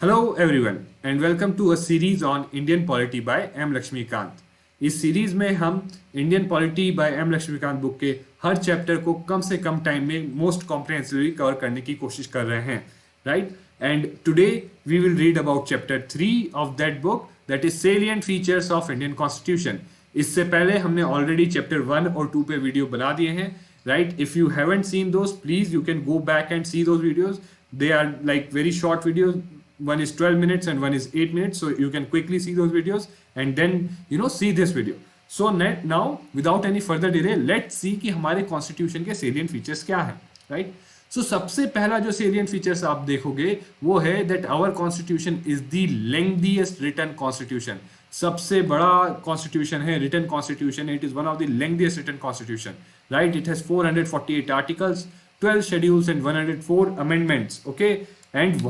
Hello everyone and welcome to a series on Indian Polity by M. Laxmikanth. इस सीरीज में हम Indian polity by M Laxmikanth book के हर चैप्टर को कम से कम टाइम में मोस्ट कॉम्प्रिहेंसिवली कवर करने की कोशिश कर रहे हैं, right? And today we will read about chapter 3 of that book, that is salient features of Indian constitution. इससे पहले हमने ऑलरेडी चैप्टर 1 और 2 पे वीडियो बना दिए हैं, right? If you haven't seen those, please you can go back and C those videos. They are like very short videos. One is 12 minutes and one is 8 minutes, so you can quickly see those videos and then see this video. So now without any further delay, let's see कि हमारे constitution के salient features क्या हैं, right? So सबसे पहला जो salient features आप देखोगे वो है that our constitution is the lengthiest written constitution. सबसे बड़ा constitution है written constitution. It is one of the lengthiest written constitution, right? It has 448 articles, 12 schedules and 104 amendments. Okay, and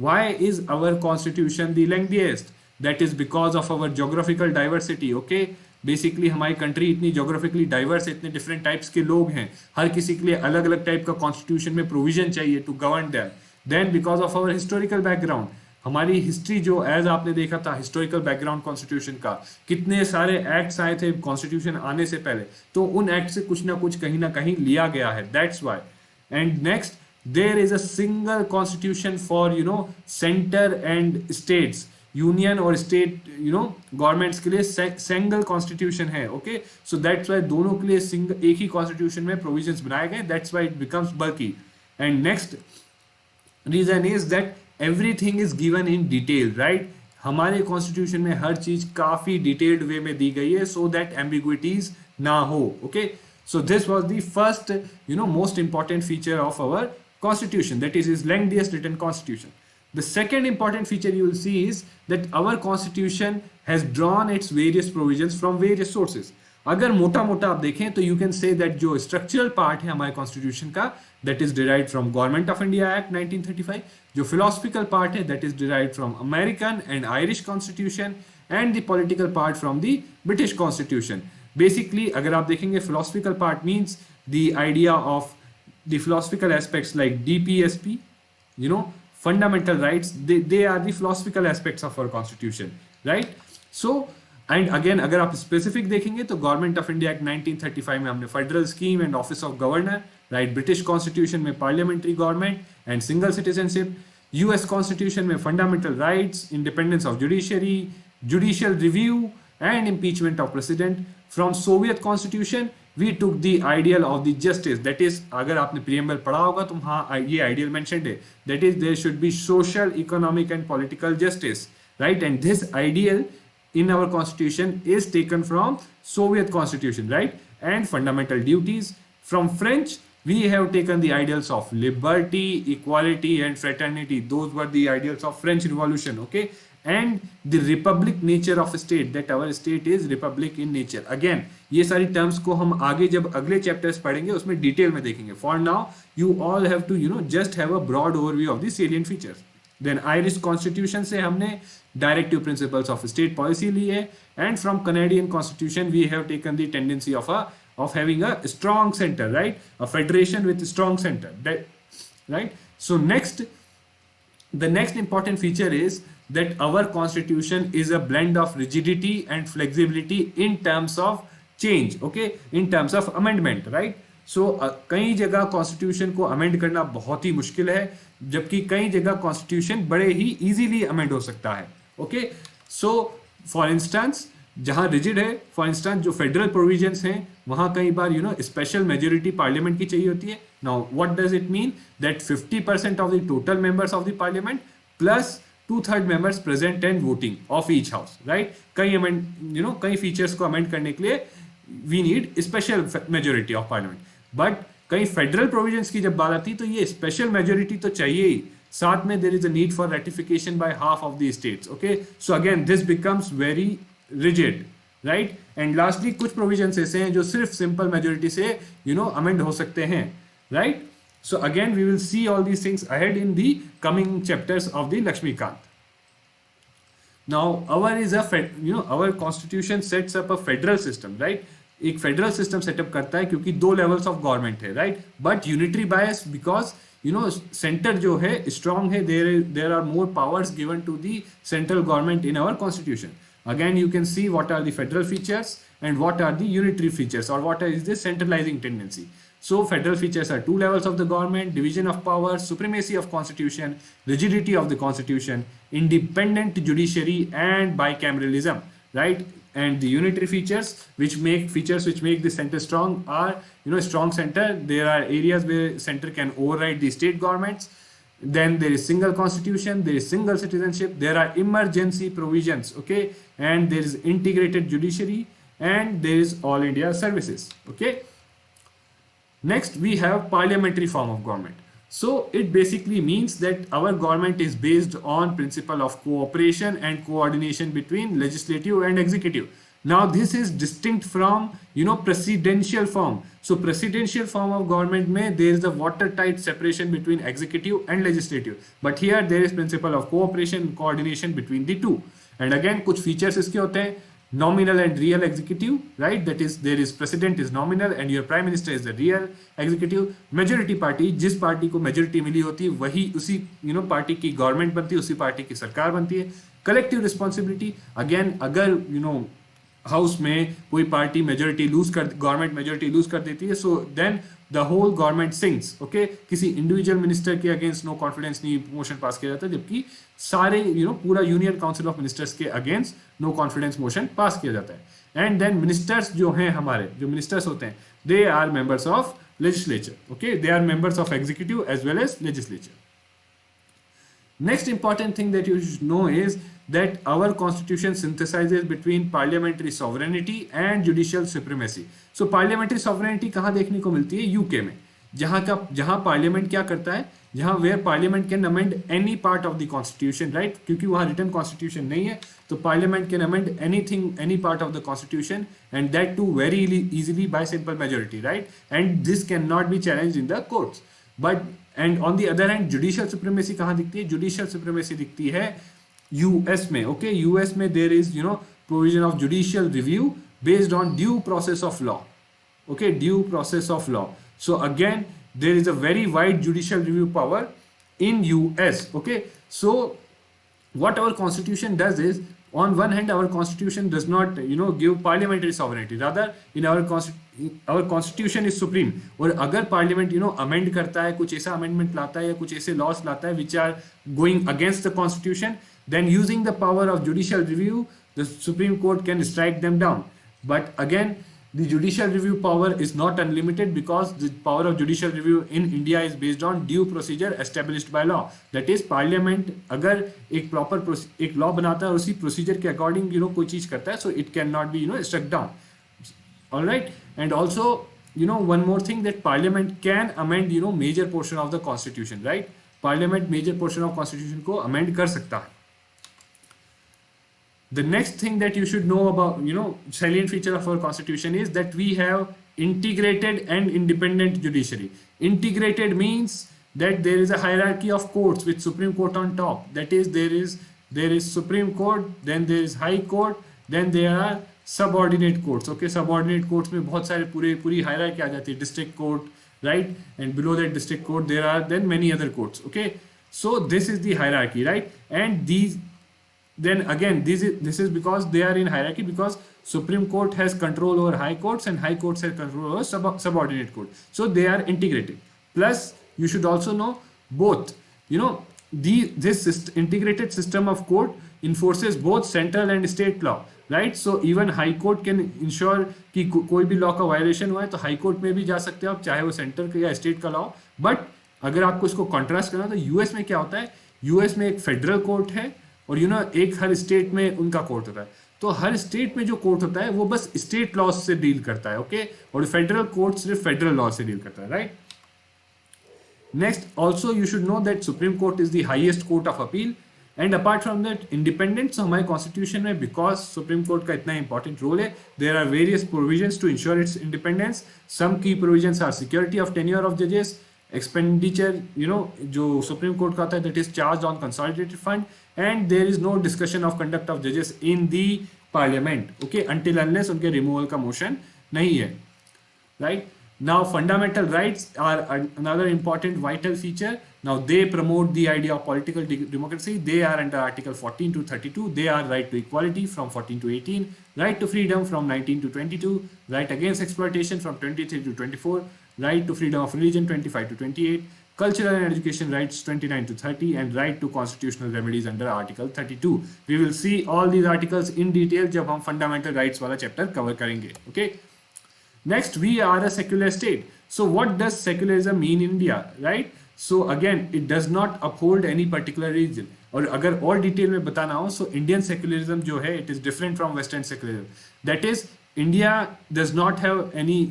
why is our constitution the lengthiest? That is because of our geographical diversity. Okay, basically हमारी country इतनी geographically diverse है, इतने different types के लोग हैं, हर किसी के लिए अलग अलग टाइप का कॉन्स्टिट्यूशन में प्रोविजन चाहिए to govern them. Then because of our historical background, हमारी हिस्ट्री जो एज आपने देखा था हिस्टोरिकल बैकग्राउंड कॉन्स्टिट्यूशन का, कितने सारे एक्ट्स आए थे कॉन्स्टिट्यूशन आने से पहले, तो उन एक्ट से कुछ ना कुछ कहीं ना कहीं लिया गया है. That's why. And next, there is a single constitution for center and states, union और state governments के लिए single constitution है. Okay, so that's why दोनों के लिए single एक ही constitution में provisions बनाए गए. That's why it becomes bulky. And next reason is that everything is given in detail, right? हमारे constitution में हर चीज काफी detailed way में दी गई है so that ambiguities ना हो. Okay, so this was the first most important feature of our constitution, that is lengthiest written constitution. The second important feature you will see is that our constitution has drawn its various provisions from various sources. अगर मोटा मोटा आप देखें तो you can say that जो structural part है हमारे constitution का, that is derived from Government of India Act 1935. जो philosophical part है that is derived from American and Irish constitution, and the political part from the British constitution. Basically अगर आप देखेंगे philosophical part means the idea of the philosophical aspects like DPSP, fundamental rights, they are the philosophical aspects of our constitution, right? So and again अगर आप specific देखेंगे तो Government of India Act 1935 में हमने federal scheme and office of governor, right? British constitution में parliamentary government and single citizenship, US constitution में fundamental rights, independence of judiciary, judicial review and impeachment of president. From Soviet constitution we took the ideal of the justice, that is अगर आपने preamble पढ़ा होगा तो हाँ ये ideal mentioned है, that is there should be social, economic and political justice, right? And this ideal in our constitution is taken from Soviet constitution, right? And fundamental duties from French we have taken the ideals of liberty, equality and fraternity. Those were the ideals of French Revolution. Okay, and the republic nature of state, that our state is republic in nature. Again ये सारी terms को हम आगे जब अगले chapters पढ़ेंगे उसमें detail में देखेंगे. For now you all have to just have a broad overview of the salient features. Then Irish constitution से हमने directive principles of state policy ली है, and from Canadian constitution we have taken the tendency of having a strong center, right? A federation with a strong center, that, right? So the next important feature is that our constitution is a blend of rigidity and flexibility in terms of change. Okay, in terms of amendment, right? So कई जगह constitution को amend करना बहुत ही मुश्किल है, जबकि कई जगह constitution बड़े ही easily amend हो सकता है. Okay, so for instance जहां rigid है, for instance जो federal provisions हैं वहां कई बार special majority parliament की चाहिए होती है. Now what does it mean? That 50% of the total members of the parliament plus 2/3 members present and voting of each house, right? कई amend कई features को amend करने के लिए we need special majority of parliament. But कई federal provisions की जब बात आती है तो ये special majority तो चाहिए ही, साथ में there is a need for ratification by half of the states. Okay, so again this becomes very rigid, right? And lastly कुछ provisions ऐसे हैं जो सिर्फ simple majority से amend हो सकते हैं, right? So again we will see all these things ahead in the coming chapters of the Laxmikanth. Now our constitution sets up a federal system, right? एक फेडरल सिस्टम सेटअप करता है क्योंकि दो levels of government है, right? But unitary bias because centre जो है strong है, there are more powers given to the central government in our constitution. Again, you can see what are the federal features and what are the unitary features, or what is the centralizing tendency. So federal features are two levels of the government, division of power, supremacy of constitution, rigidity of the constitution, independent judiciary, and bicameralism, right? And the unitary features which make the center strong are, strong center. There are areas where center can override the state governments. Then there is single constitution, there is single citizenship, there are emergency provisions, okay, and there is integrated judiciary, and there is all India services, okay. Next we have parliamentary form of government. So it basically means that our government is based on principle of cooperation and coordination between legislative and executive. Now this is distinct from presidential form. So presidential form of government में there is a watertight separation between executive and legislative, but here there is principle of cooperation and coordination between the two. And again कुछ features इसके होते हैं, nominal and real executive, right? That is, there is president is nominal and your prime minister is the real executive. Majority party, जिस party को majority मिली होती है वही उसी पार्टी की गवर्नमेंट बनती है, उसी पार्टी की सरकार बनती है. Collective responsibility, again अगर हाउस में कोई पार्टी गवर्नमेंट मेजोरिटी लूज कर देती है, so then the whole government sinks, okay. किसी इंडिविजुअल मिनिस्टर के अगेंस्ट नो कॉन्फिडेंस नहीं मोशन पास किया जाता, जबकि सारे पूरा यूनियन काउंसिल ऑफ मिनिस्टर्स के against no confidence motion pass किया जाता है. एंड देन मिनिस्टर्स जो हैं, हमारे जो मिनिस्टर्स होते हैं, they are members of legislature, okay. They are members of executive as well as legislature. Next important thing that you should know is that our constitution synthesizes between parliamentary sovereignty and judicial supremacy. So parliamentary sovereignty कहाँ देखने को मिलती है? UK में, जहाँ parliament क्या करता है, जहाँ where parliament can amend any part of the constitution, right? क्योंकि वहाँ रिटन कॉन्स्टिट्यूशन नहीं है, तो parliament can amend anything, any part of the constitution, and that too very easily by simple majority, right? And this can not be challenged in the courts. But and on the other hand judicial supremacy कहाँ दिखती है? Judicial supremacy दिखती है US में, okay. US में there is provision of judicial review based on due process of law, okay, due process of law. So again there is a very wide judicial review power in US, okay. So what our constitution does is, on one hand our constitution does not give parliamentary sovereignty, rather in our constitution is supreme. और अगर parliament amend करता है, कुछ ऐसा amendment लाता है या कुछ ऐसे laws लाता है which are going against the constitution, then using the power of judicial review the Supreme Court can strike them down. But again the judicial review power is not unlimited, because the power of judicial review in India is based on due procedure established by law. That is, parliament अगर एक proper एक law बनाता है और उसी procedure के according कोई चीज करता है, so it cannot be struck down. All right. And also one more thing, that parliament can amend major portion of the constitution, right? Parliament major portion of constitution को amend कर सकता है. The next thing that you should know about, salient feature of our constitution is that we have integrated and independent judiciary. Integrated means that there is a hierarchy of courts with Supreme Court on top. That is, there is Supreme Court, then there is High Court, then there are subordinate courts. Okay, subordinate courts में बहुत सारे पूरी hierarchy आ जाती है. District court, right? And below that district court there are then many other courts. Okay, so this is the hierarchy, right? And then again this is because they are in hierarchy, because Supreme Court has control over high courts and high courts have control over subordinate courts, so they are integrated. Plus you should also know both, this integrated system of court enforces both central and state law, right? So even high court can ensure कि कोई भी law का violation हुआ है तो high court में भी जा सकते हो आप, चाहे वो सेंटर का या स्टेट का law. बट अगर आपको इसको कॉन्ट्रास्ट करना तो यूएस में क्या होता है, यूएस में एक फेडरल कोर्ट है और एक हर स्टेट में उनका कोर्ट होता है. तो हर स्टेट में जो कोर्ट होता है वो बस स्टेट लॉ से डील करता है, ओके. और फेडरल कोर्ट सिर्फ फेडरल लॉ से डील करता है, right. Next, also you should know that supreme court is the highest court of appeal. And apart from that independence हमारे कॉन्स्टिट्यूशन में, बिकॉज सुप्रीम कोर्ट का इतना इंपॉर्टेंट रोल है, there are various provisions to ensure its independence. Some की provisions are security of tenure of जजेस, expenditure जो supreme court का आता है that is charge on consolidated fund, and there is no discussion of conduct of judges in the parliament, okay, until unless उनके removal का motion नहीं है, right. Now, fundamental rights are another important vital feature. Now, they promote the idea of political democracy. They are under Article 14 to 32. They are right to equality from 14 to 18, right to freedom from 19 to 22, right against exploitation from 23 to 24, right to freedom of religion 25 to 28, cultural and education rights 29 to 30, and right to constitutional remedies under Article 32. We will see all these articles in detail जब हम fundamental rights वाला chapter cover करेंगे. Okay. Next, we are a secular state. So what does secularism mean in India, right? So again, it does not uphold any particular religion. और अगर और detail में बताना हो, so Indian secularism जो है, it is different from Western secularism. That is, India does not have any,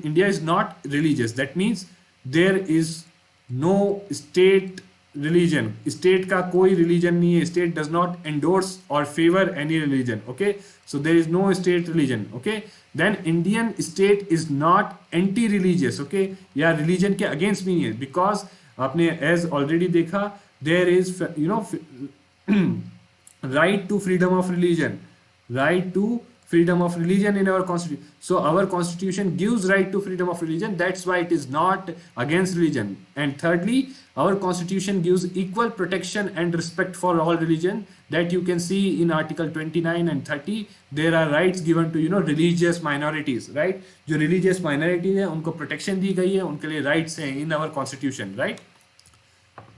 India is not religious. That means there is no state religion. State का कोई religion नहीं है. State does not endorse or favor any religion. Okay, so there is no state religion. Okay, then Indian state is not anti-religious. Okay, या religion के against भी नहीं है, because आपने as already देखा, there is right to freedom of religion, right to freedom of religion in our constitution. So our constitution gives right to freedom of religion. That's why it is not against religion. And thirdly, our constitution gives equal protection and respect for all religion. That you can see in Article 29 and 30. There are rights given to religious minorities, right? जो religious minority है उनको protection दी गई है, उनके लिए rights हैं in our constitution, right?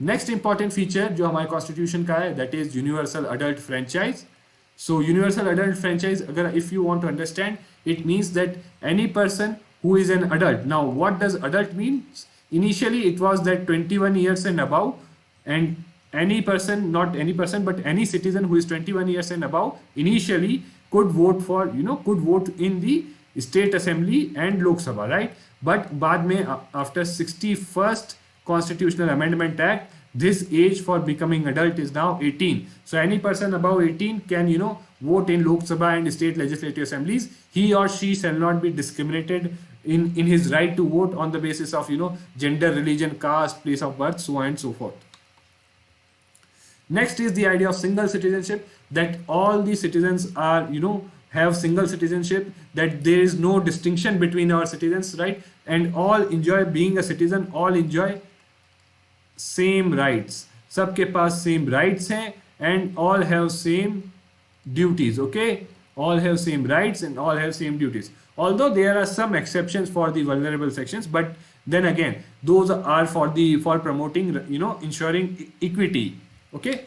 Next important feature जो हमारे constitution का है, that is universal adult franchise. So universal adult franchise, if you want to understand, it means that any person who is an adult. Now, what does adult mean? Initially, it was that 21 years and above, and any person, not any person, but any citizen who is 21 years and above, initially could vote for, could vote in the state assembly and Lok Sabha, right? But बाद में after 61st Constitutional Amendment Act, this age for becoming adult is now 18. So any person above 18 can, vote in Lok Sabha and state legislative assemblies. He or she shall not be discriminated in his right to vote on the basis of, gender, religion, caste, place of birth, so on and so forth. Next is the idea of single citizenship, that all the citizens are, have single citizenship, that there is no distinction between our citizens, right? And all enjoy being a citizen, all enjoy same rights. सबके पास same rights हैं, and all have same duties. Okay, all have same rights and all have same duties. Although there are some exceptions for the vulnerable sections, but then again, those are for promoting, ensuring equity. Okay.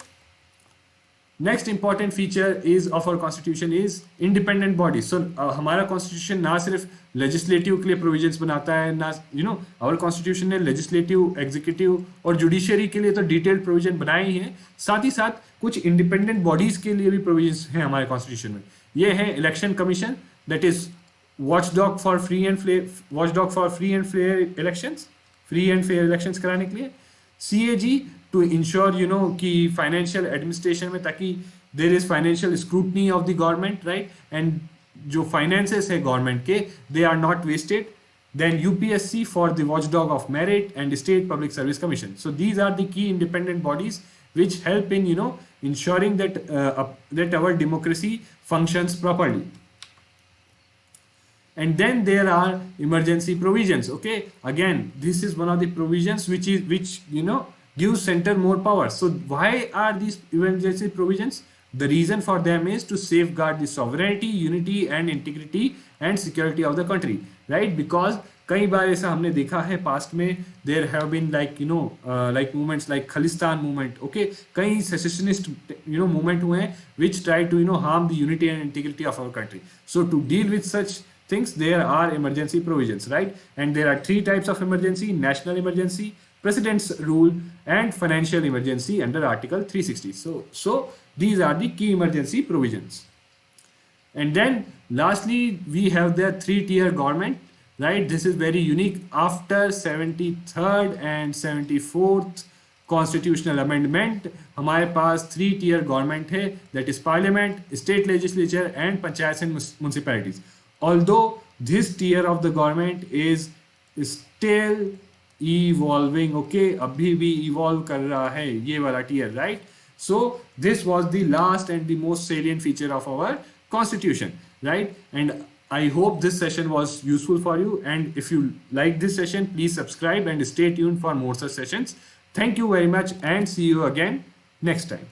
Next important feature is of our constitution is independent bodies. So हमारा constitution ना सिर्फ legislative के लिए provisions बनाता है, ना our constitution ने legislative, executive और judiciary के लिए तो detailed provision बनाए ही हैं, साथ ही साथ कुछ independent bodies के लिए भी provisions हैं हमारे constitution में. ये है election commission, that is watchdog for free and fair elections, free and fair elections कराने के लिए. CAG to ensure कि financial administration में, ताकि there is financial scrutiny of the government, right? And जो finances है government के, they are not wasted. Then UPSC for the watchdog of merit and state public service commission. So these are the key independent bodies which help in ensuring that that our democracy functions properly. And then there are emergency provisions. Okay, again, this is one of the provisions which gives center more power. So why are these emergency provisions? The reason for them is to safeguard the sovereignty, unity and integrity and security of the country, right? Because कई बार ऐसा हमने देखा है past में, there have been like like movements like Khalistan movement. Okay, कई secessionist movement हुए हैं which try to harm the unity and integrity of our country. So to deal with such things, there are emergency provisions, right? And there are three types of emergency: national emergency, president's rule, and financial emergency under Article 360. So these are the key emergency provisions. And then lastly, we have the three-tier government, right? This is very unique. After 73rd and 74th constitutional amendment, हमारे पास three-tier government है, that is parliament, state legislature and panchayats and municipalities. Although this tier of the government is still evolving, okay, अभी भी evolve कर रहा है ये वाला tier, right? So this was the last and the most salient feature of our constitution, right? And I hope this session was useful for you, and if you like this session, please subscribe and stay tuned for more such sessions. Thank you very much and see you again next time.